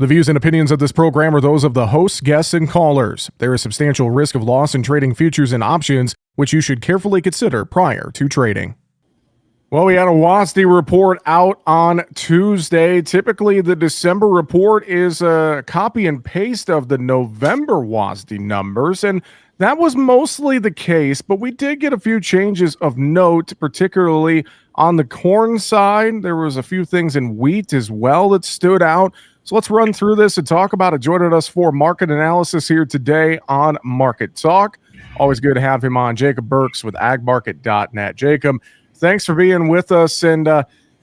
The views and opinions of this program are those of the hosts, guests, and callers. There is substantial risk of loss in trading futures and options, which you should carefully consider prior to trading. Well, we had a WASDE report out on Tuesday. Typically, the December report is a copy and paste of the November WASDE numbers, and that was mostly the case, but we did get a few changes of note, particularly on the corn side. There was a few things in wheat as well that stood out. So let's run through this and talk about it. Joining us for market analysis here today on Market Talk. Always good to have him on, Jacob Burks with agmarket.net. Jacob, thanks for being with us. And,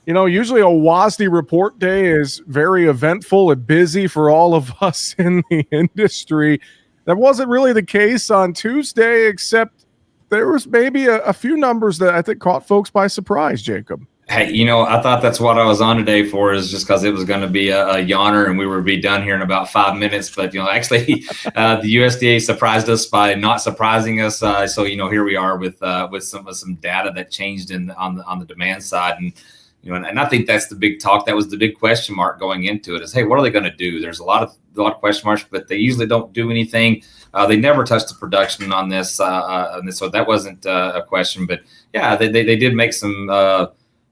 usually a WASDE report day is very eventful and busy for all of us in the industry. That wasn't really the case on Tuesday, except there was maybe a few numbers that I think caught folks by surprise, Jacob. Hey, I thought that's what I was on today for, is just because it was going to be a yawner and we would be done here in about 5 minutes. But, actually, the USDA surprised us by not surprising us. So, here we are with some data that changed on the demand side. And I think that's the big talk. That was the big question mark going into it is, hey, what are they going to do? There's a lot of question marks, but they usually don't do anything. They never touched the production on this. So that wasn't a question. But, yeah, they did make some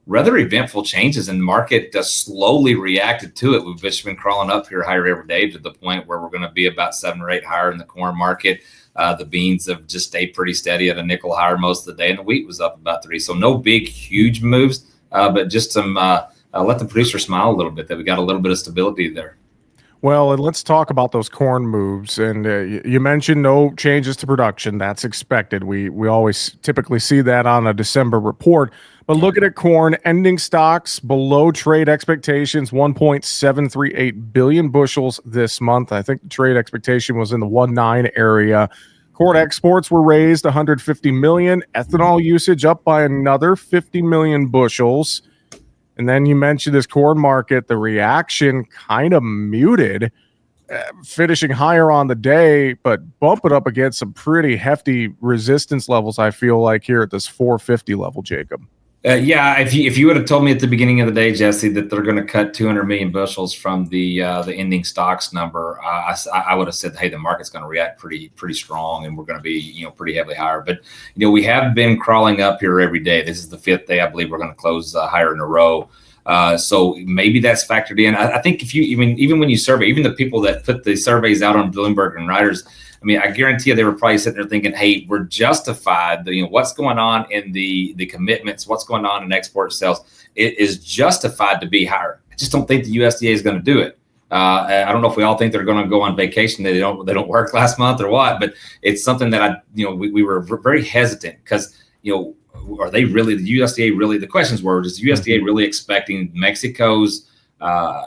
rather eventful changes, and the market slowly reacted to it. We've just been crawling up here higher every day to the point where we're going to be about 7 or 8 higher in the corn market. The beans have just stayed pretty steady at a nickel higher most of the day, and the wheat was up about 3. So no big, huge moves, but just some let the producer smile a little bit that we got a little bit of stability there. Well, and let's talk about those corn moves. And you mentioned no changes to production. That's expected. We always typically see that on a December report. But looking at corn, ending stocks below trade expectations, 1.738 billion bushels this month. I think the trade expectation was in the 1.9 area. Corn exports were raised 150 million. Ethanol usage up by another 50 million bushels. And then you mentioned this corn market, the reaction kind of muted, finishing higher on the day, but bumping up against some pretty hefty resistance levels, I feel like, here at this 450 level, Jacob. If you would have told me at the beginning of the day, Jesse, that they're going to cut 200 million bushels from the ending stocks number, I would have said, hey, the market's going to react pretty strong, and we're going to be pretty heavily higher. But we have been crawling up here every day. This is the 5th day I believe we're going to close higher in a row. So maybe that's factored in. I think even when you survey, even the people that put the surveys out on Bloomberg and Reuters, I guarantee you they were probably sitting there thinking, hey, we're justified. What's going on in the commitments, what's going on in export sales, it is justified to be higher. I just don't think the USDA is going to do it. I don't know if we all think they're going to go on vacation. They don't work last month or what, but it's something that we were very hesitant because, are they really, the USDA really, the questions were, is the USDA really expecting Mexico's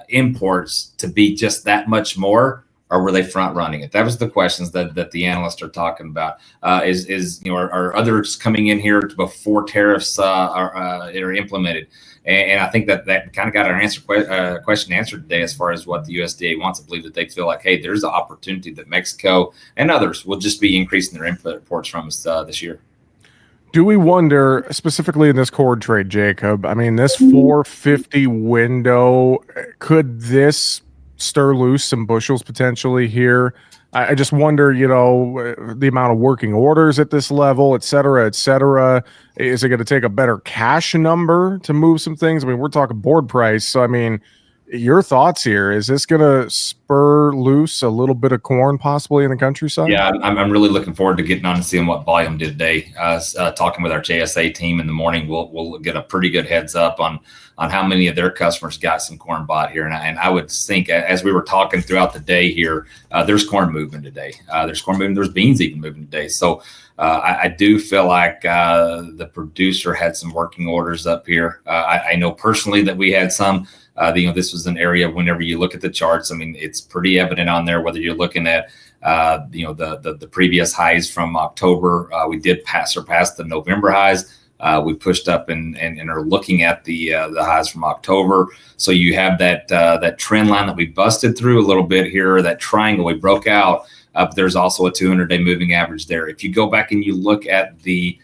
imports to be just that much more? Or were they front running it? That was the questions that the analysts are talking about. Are others coming in here before tariffs are implemented? And I think that kind of got our question answered today as far as what the USDA wants. I believe that they feel like, hey, there's an opportunity that Mexico and others will just be increasing their imports from us this year. Do we wonder, specifically in this corn trade, Jacob, this 450 window, could this stir loose some bushels potentially here? I just wonder, the amount of working orders at this level, et cetera, et cetera. Is it going to take a better cash number to move some things? We're talking board price. So, your thoughts here, is this going to spur loose a little bit of corn possibly in the countryside? Yeah, I'm really looking forward to getting on and seeing what volume did today. Talking with our JSA team in the morning, we'll get a pretty good heads up on how many of their customers got some corn bought here. And I would think, as we were talking throughout the day here, there's corn moving today. There's corn moving. There's beans even moving today. So I do feel like the producer had some working orders up here. I know personally that we had some. This was an area, whenever you look at the charts, it's pretty evident on there, whether you're looking at, the previous highs from October. We did surpass the November highs. We pushed up and are looking at the highs from October. So you have that trend line that we busted through a little bit here, that triangle we broke out. There's also a 200-day moving average there. If you go back and you look at the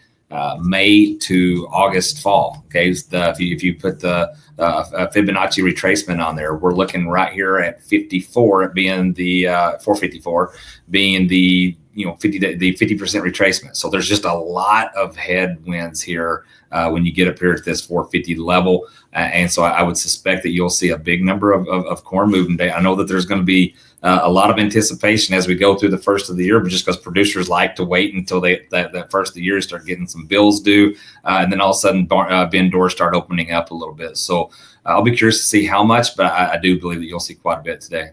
May to August fall. Okay, if you put the Fibonacci retracement on there, we're looking right here at 54, at being the 454, being the 50% retracement. So there's just a lot of headwinds here when you get up here at this 450 level, and so I would suspect that you'll see a big number of corn moving today. I know that there's going to be a lot of anticipation as we go through the first of the year, but just because producers like to wait until that first of the year, start getting some bills due, and then all of a sudden bin doors start opening up a little bit. So I'll be curious to see how much, but I do believe that you'll see quite a bit today.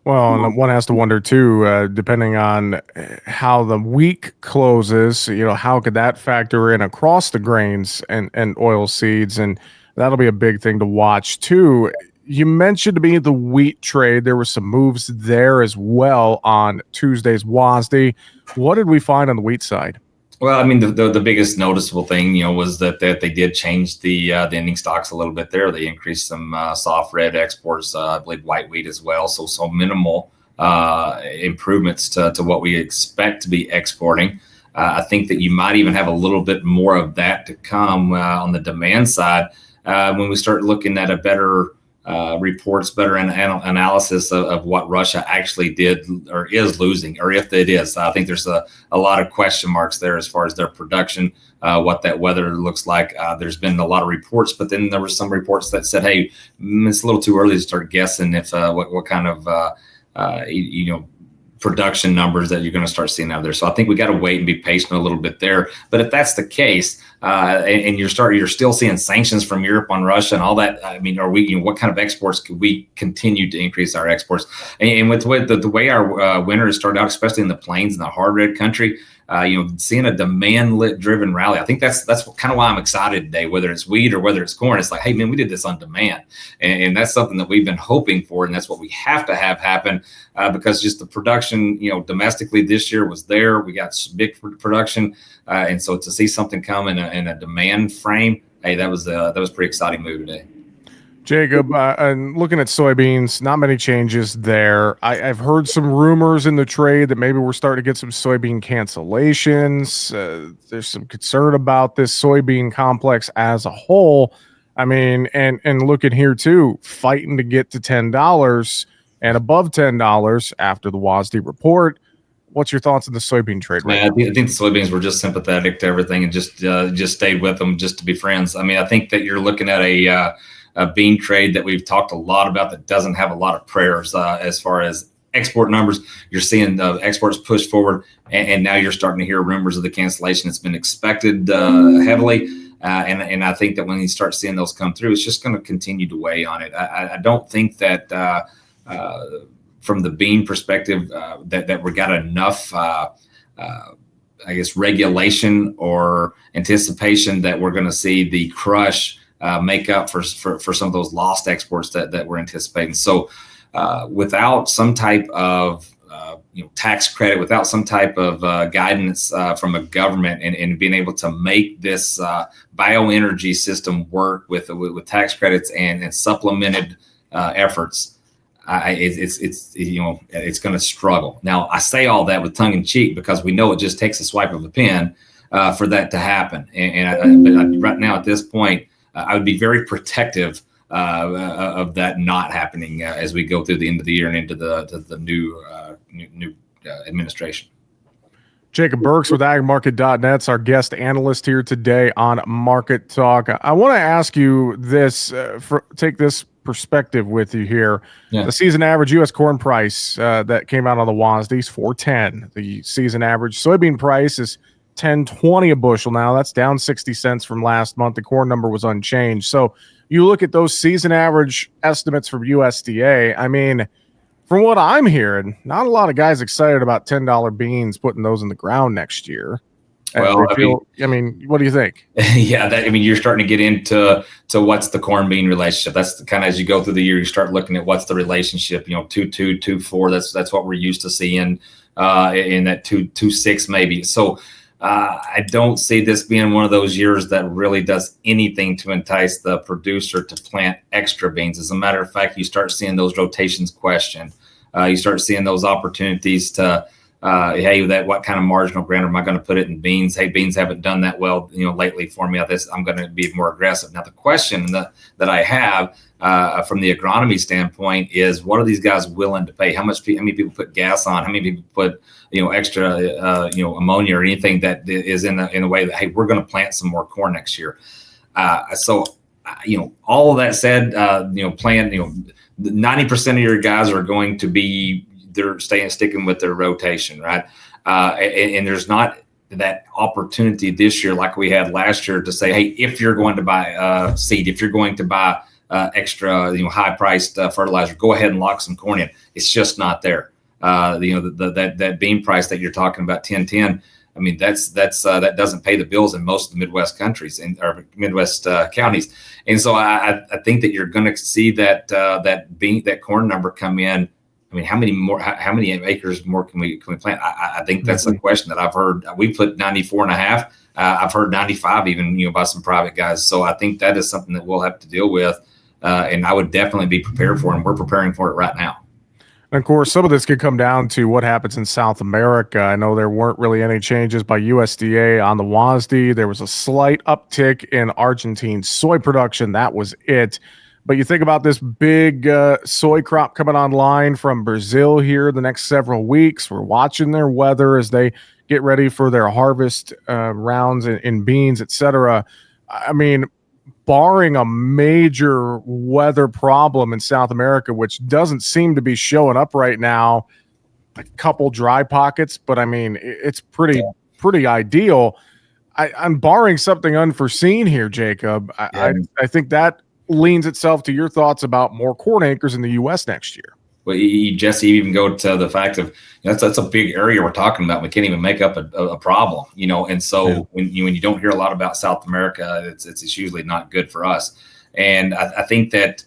Well, and one has to wonder too, depending on how the week closes, how could that factor in across the grains and oil seeds, and that'll be a big thing to watch too. You mentioned to me the wheat trade. There were some moves there as well on Tuesday's WASDE. What did we find on the wheat side? Well, I mean, the biggest noticeable thing, was that they did change the ending stocks a little bit there. They increased some soft red exports, I believe white wheat as well. So minimal improvements to what we expect to be exporting. I think that you might even have a little bit more of that to come on the demand side when we start looking at a better reports, better analysis of what Russia actually did or is losing, or if it is. I think there's a lot of question marks there as far as their production, what that weather looks like. There's been a lot of reports, but then there were some reports that said, hey, it's a little too early to start guessing if what kind of production numbers that you're going to start seeing out there. So I think we got to wait and be patient a little bit there. But if that's the case, and you're still seeing sanctions from Europe on Russia and all that, I mean, are we? What kind of exports could we continue to increase our exports? And with the way our winter has started out, especially in the plains and the hard red country, seeing a demand-driven rally, I think that's kind of why I'm excited today. Whether it's wheat or whether it's corn, it's like, hey man, we did this on demand, and that's something that we've been hoping for, and that's what we have to have happen because just the production, domestically this year was there. We got big production, and so to see something come in a demand frame, hey, that was pretty exciting move today. Jacob, and looking at soybeans, not many changes there. I've heard some rumors in the trade that maybe we're starting to get some soybean cancellations. There's some concern about this soybean complex as a whole. I mean, and look at here too, fighting to get to $10 and above $10 after the WASDE report. What's your thoughts on the soybean trade right now? I think the soybeans were just sympathetic to everything and just stayed with them just to be friends. I mean, I think that you're looking at a bean trade that we've talked a lot about that doesn't have a lot of prayers as far as export numbers. You're seeing the exports push forward, and now you're starting to hear rumors of the cancellation. It's been expected heavily, and I think that when you start seeing those come through, it's just going to continue to weigh on it. I don't think that from the bean perspective that we got enough regulation or anticipation that we're going to see the crush make up for some of those lost exports that we're anticipating. So without some type of tax credit, without some type of guidance from a government and being able to make this bioenergy system work with tax credits and supplemented efforts, it's going to struggle. Now, I say all that with tongue in cheek because we know it just takes a swipe of a pen for that to happen. But right now at this point, I would be very protective of that not happening as we go through the end of the year and into the new administration. Jacob Burks with agmarket.net's our guest analyst here today on Market Talk. I want to ask you this, take this perspective with you here. Yeah. The season average U.S. corn price that came out on the WASDE is $4.10. The season average soybean price is $10.20 a bushel now. That's down 60 cents from last month. The corn number was unchanged. So you look at those season average estimates from USDA. I mean, from what I'm hearing, not a lot of guys excited about $10 beans putting those in the ground next year. Well, what do you think? Yeah, you're starting to get into what's the corn bean relationship. That's kind of as you go through the year, you start looking at what's the relationship. 2.2, 2.4. That's what we're used to seeing in that 2.6 maybe. So I don't see this being one of those years that really does anything to entice the producer to plant extra beans. As a matter of fact, you start seeing those rotations questioned. You start seeing those opportunities to hey, what kind of marginal ground am I going to put it in beans? Hey, beans haven't done that well, lately for me. I'm going to be more aggressive. Now, the question that I have from the agronomy standpoint is, what are these guys willing to pay? How many people put gas on? How many people put extra ammonia or anything that is in a way that, hey, we're going to plant some more corn next year. All of that said, 90% of your guys are going to be, they're sticking with their rotation, right? And there's not that opportunity this year like we had last year to say, hey, if you're going to buy seed, if you're going to buy extra, high priced fertilizer, go ahead and lock some corn in. It's just not there. That bean price that you're talking about, 10.10. I mean, that doesn't pay the bills in most of the Midwest countries or Midwest counties. And so I think that you're going to see that corn number come in. I mean, how many acres more can we plant? I think that's a question that I've heard. We put 94.5. I've heard 95 even, by some private guys. So I think that is something that we'll have to deal with. And I would definitely be prepared for it. And we're preparing for it right now. And of course, some of this could come down to what happens in South America. I know there weren't really any changes by USDA on the WASDE. There was a slight uptick in Argentine soy production. That was it. But you think about this big soy crop coming online from Brazil here the next several weeks. We're watching their weather as they get ready for their harvest rounds in beans, etc. I mean, barring a major weather problem in South America, which doesn't seem to be showing up right now, a couple dry pockets, but I mean, it's pretty ideal. I'm barring something unforeseen here, Jacob. I think that leans itself to your thoughts about more corn acres in the U.S. next year. Well, Jesse, even go to the fact of that's a big area we're talking about. We can't even make up a problem, and so when you don't hear a lot about South America, it's usually not good for us. And I think that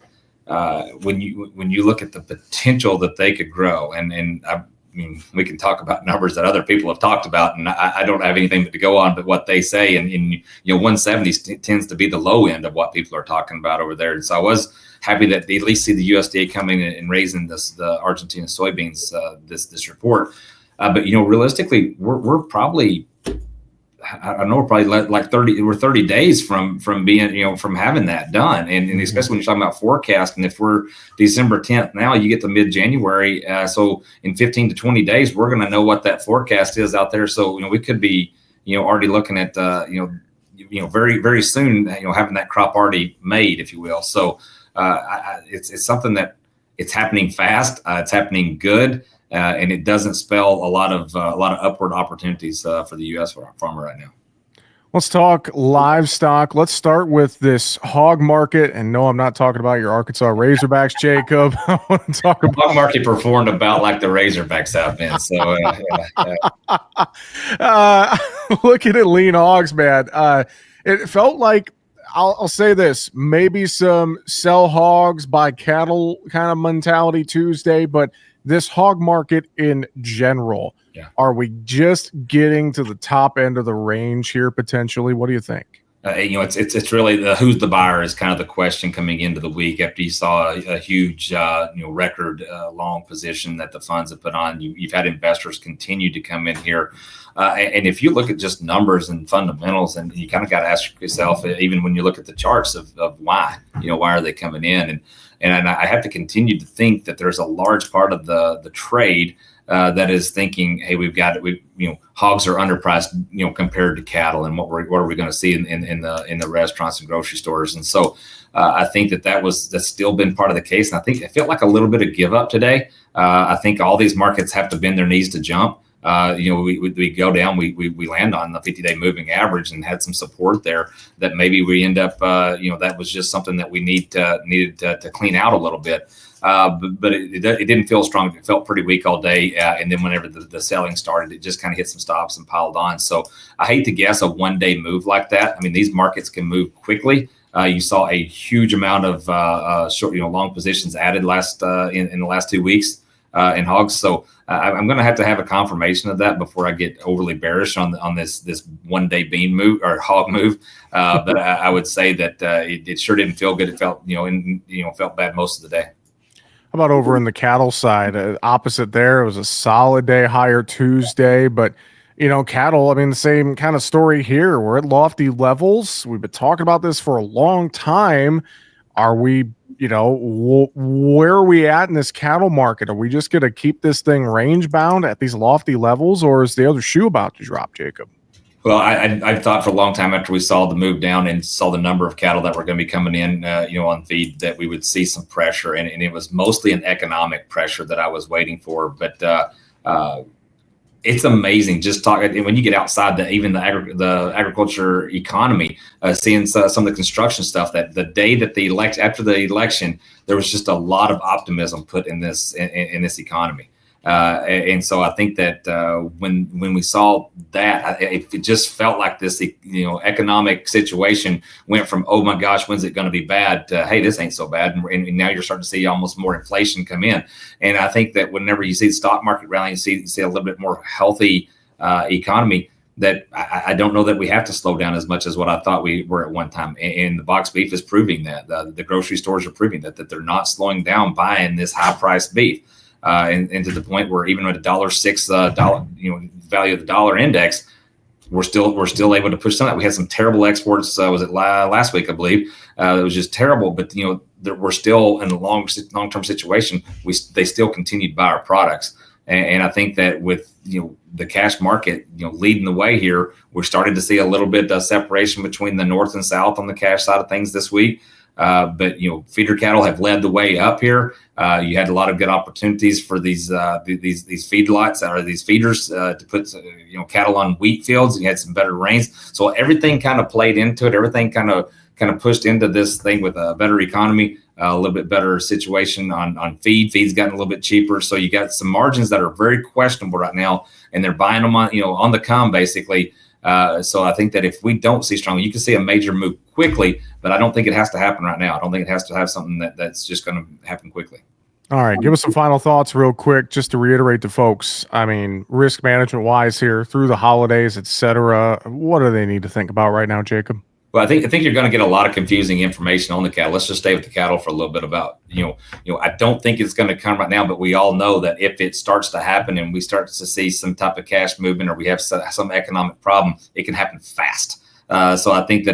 when you look at the potential that they could grow, and I mean, we can talk about numbers that other people have talked about, and I don't have anything to go on but what they say. And 170 tends to be the low end of what people are talking about over there. And so I was happy that they at least see the USDA coming and raising the Argentina soybeans this report. But realistically, we're probably, I know we're probably like 30 days from being, from having that done. And especially when you're talking about forecast, and if we're December 10th, now you get to mid-January. So in 15 to 20 days, we're going to know what that forecast is out there. So, we could be, already looking at, very, very soon, having that crop already made, if you will. So it's something that it's happening fast. It's happening good. And it doesn't spell a lot of upward opportunities for the U.S. farmer right now. Let's talk livestock. Let's start with this hog market. And no, I'm not talking about your Arkansas Razorbacks, Jacob. I want to talk about hog market performed about like the Razorbacks have been. So looking at lean hogs, man, it felt like, I'll say this, maybe some sell hogs, buy cattle kind of mentality Tuesday, but this hog market in general, are we just getting to the top end of the range here potentially? What do you think? It's really who's the buyer is kind of the question coming into the week after you saw a huge record long position that the funds have put on. You've had investors continue to come in here, and if you look at just numbers and fundamentals, and you kind of got to ask yourself, even when you look at the charts of why are they coming in, and I have to continue to think that there's a large part of the trade that is thinking, hey, hogs are underpriced, compared to cattle, and what are we going to see in the restaurants and grocery stores? And so I think that's still been part of the case. And I think it felt like a little bit of give up today. I think all these markets have to bend their knees to jump. We go down, we land on the 50-day moving average and had some support there that maybe we end up, that was just something that we needed to clean out a little bit. But it didn't feel strong. It felt pretty weak all day. And then whenever the selling started, it just kind of hit some stops and piled on. So I hate to guess a one-day move like that. I mean, these markets can move quickly. You saw a huge amount of short, long positions added in the last 2 weeks in hogs. So I'm going to have a confirmation of that before I get overly bearish on this one-day bean move or hog move. But I would say that it sure didn't feel good. It felt felt bad most of the day. How about over in the cattle side? Opposite there, it was a solid day higher Tuesday, but cattle, I mean, the same kind of story here. We're at lofty levels. We've been talking about this for a long time. Are we, where are we at in this cattle market? Are we just going to keep this thing range bound at these lofty levels, or is the other shoe about to drop, Jacob? Well, I thought for a long time after we saw the move down and saw the number of cattle that were going to be coming in, on feed, that we would see some pressure, and it was mostly an economic pressure that I was waiting for. But it's amazing just talking when you get outside the agriculture economy, seeing some of the construction stuff. That the day that after the election, there was just a lot of optimism put in this economy. And so I think that when we saw that, it just felt like this, economic situation went from, oh my gosh, when's it going to be bad, to, hey, this ain't so bad. And now you're starting to see almost more inflation come in. And I think that whenever you see the stock market rally, you see a little bit more healthy economy, that I don't know that we have to slow down as much as what I thought we were at one time. And the box beef is proving that. The grocery stores are proving that they're not slowing down buying this high priced beef. And to the point where even with $1.06 value of the dollar index, we're still able to push some of that. We had some terrible exports. Was it last week, I believe? It was just terrible. But we're still in a long-term situation. They still continue to buy our products, and I think that with the cash market leading the way here, we're starting to see a little bit of separation between the north and south on the cash side of things this week. But feeder cattle have led the way up here. You had a lot of good opportunities for these feedlots or these feeders to put cattle on wheat fields. You had some better rains, so everything kind of played into it. Everything kind of pushed into this thing with a better economy, a little bit better situation on feed. Feed's gotten a little bit cheaper, so you got some margins that are very questionable right now, and they're buying them on the come basically. So I think that if we don't see strong, you can see a major move quickly, but I don't think it has to happen right now. I don't think it has to have something that's just going to happen quickly. All right. Give us some final thoughts real quick, just to reiterate to folks. I mean, risk management wise here through the holidays, et cetera. What do they need to think about right now, Jacob? Well, I think you're going to get a lot of confusing information on the cattle. Let's just stay with the cattle for a little bit about, I don't think it's going to come right now, but we all know that if it starts to happen and we start to see some type of cash movement, or we have some economic problem, it can happen fast. So I think that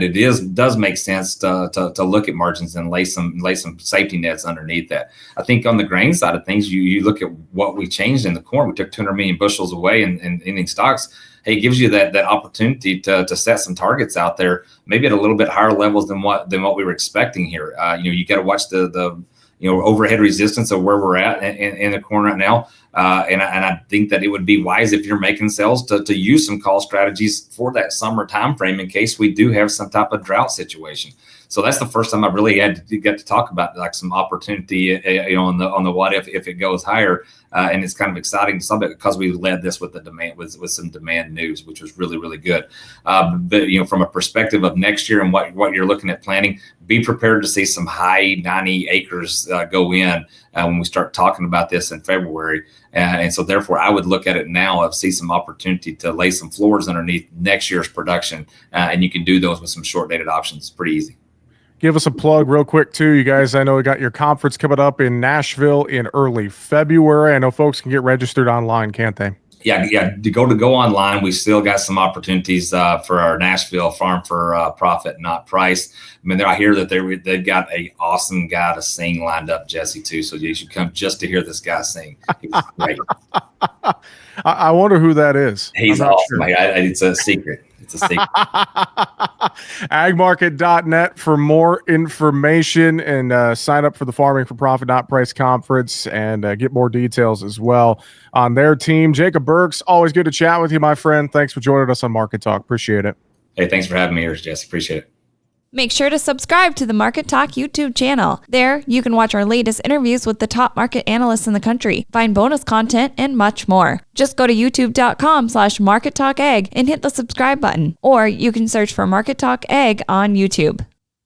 does make sense to look at margins and lay some safety nets underneath that. I think on the grain side of things, you look at what we changed in the corn. We took 200 million bushels away in ending stocks. Hey, it gives you that opportunity to set some targets out there, maybe at a little bit higher levels than what we were expecting here. You got to watch the overhead resistance of where we're at in the corn right now. And I think that it would be wise, if you're making sales, to use some call strategies for that summer time frame in case we do have some type of drought situation. So that's the first time I really had to get to talk about like some opportunity, on the what if it goes higher, and it's kind of exciting to some bit because we led this with the demand with some demand news, which was really, really good. But from a perspective of next year and what you're looking at planning, be prepared to see some high 90 acres go in when we start talking about this in February. And so therefore, I would look at it now of see some opportunity to lay some floors underneath next year's production. And you can do those with some short dated options. It's pretty easy. Give us a plug real quick too. You guys, I know we got your conference coming up in Nashville in early February. I know folks can get registered online, can't they? Yeah. To go online, we still got some opportunities for our Nashville Farm for Profit, Not Price. I mean, I hear that they've got an awesome guy to sing lined up, Jesse, too. So you should come just to hear this guy sing. He's great. I wonder who that is. He's awesome. Sure. It's a secret. It's a secret. Agmarket.net for more information, and sign up for the Farming for Profit Not Price conference, and get more details as well on their team. Jacob Burks, always good to chat with you, my friend. Thanks for joining us on Market Talk. Appreciate it. Hey, thanks for having me here, Jesse. Appreciate it. Make sure to subscribe to the Market Talk YouTube channel. There, you can watch our latest interviews with the top market analysts in the country, find bonus content, and much more. Just go to youtube.com/markettalkag and hit the subscribe button, or you can search for Market Talk Ag on YouTube.